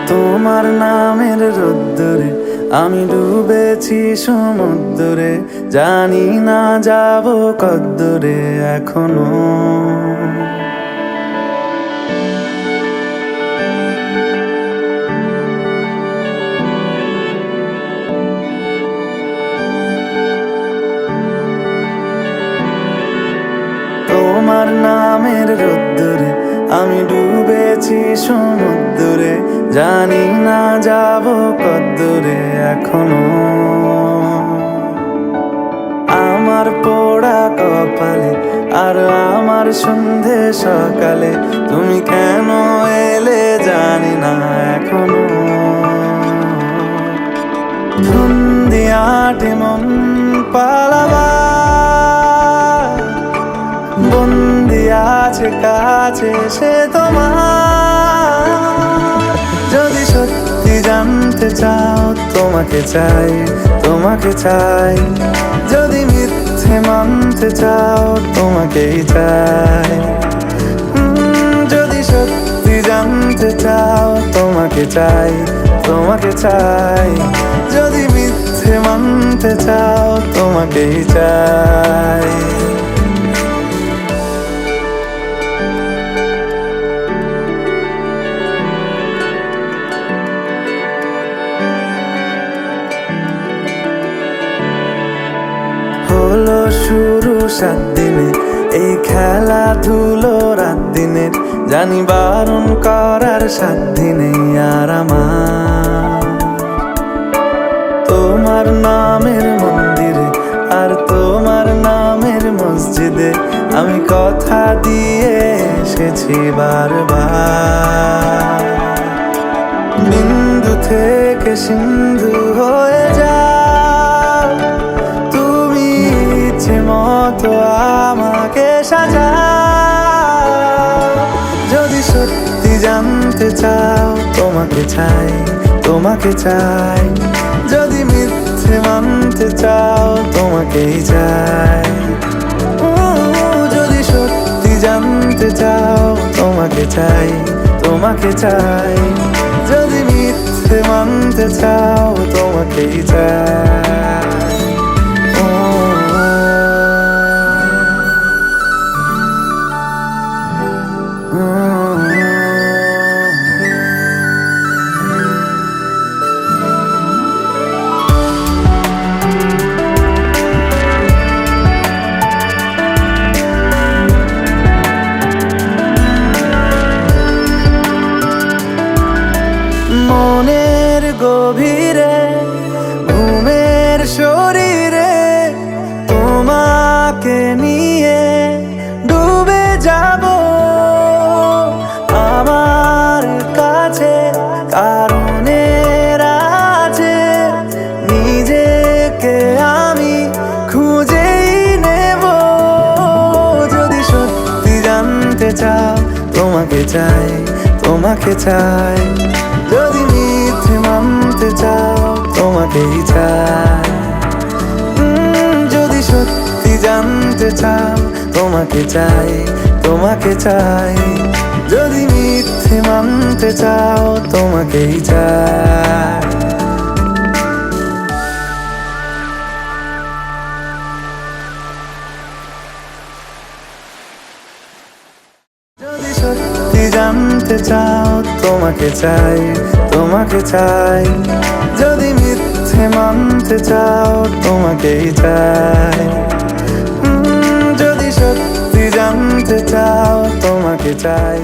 তোমার নামের রোদ্দুরে আমি ডুবেছি সমুদ্রে, জানি না যাব কদ্দুরে এখনো। তোমার নামের রোদ্দুরে আমি ডুবেছি সমুদ্রে, জানি না যাব কদ্দুরে এখনো। আমার পোড়া কপালে আর আমার সন্ধে সকালে তুমি কেন এলে জানি না এখনো। ধুন্দিয়াটে মন পালাবা বন্দি আছে কাছে সে তোমার। যদি সত্যি জানতে চাও তোমাকে চাই, তোমাকে চাই। যদি মিথ্যে মানতে চাও তোমাকেই চাই। যদি সত্যি জানতে চাও তোমাকে চাই, তোমাকে চাই। যদি মিথ্যে মানতে চাও তোমাকেই চাই। হলো শুরু 7 দিনে এই খেলাধুলো রাত দিনের, জানি বারণ করার সাধ্য নেই আর আমার। তোমার নামের মন্দিরে আর তোমার নামের মসজিদে আমি কথা দিয়ে এসেছি বারবার। বিন্দু থেকে সিন্ধু হয়ে যাও তুমি, ইচ্ছে মতো আমাকে সাজাও। যদি সত্যি জানতে চাও তোমাকে চাই, তোমাকে চাই। যদি মিথ্যে মানতে চাও তোমাকেই চাই। যদি সত্যি জানতে চাও তোমাকে চাই, তোমাকে চাই। যদি মিথ্যে মানতে চাও তোমাকেই চাই। মনের গভীরে ঘুমের শরীরে তোমাকে নিয়ে ডুবে যাব আমার কাছে। কারণের আছে নিজেকে আমি খুঁজেই নেব। যদি সত্যি জানতে চাও তোমাকে চাই, তোমাকে চাই। যদি মিথ্যে মানতে চাও তোমাকেই চাই। যদি সত্যি জানতে চাও তোমাকে চাই, তোমাকে চাই। যদি মিথ্যে মানতে চাও তোমাকেই চাই। যদি সত্যি জানতে চাও তোমাকে চাই, তোমাকে চাই। যদি মিথ্যে মানতে চাও তোমাকেই চাই। যদি সত্যি জানতে চাও তোমাকে চাই,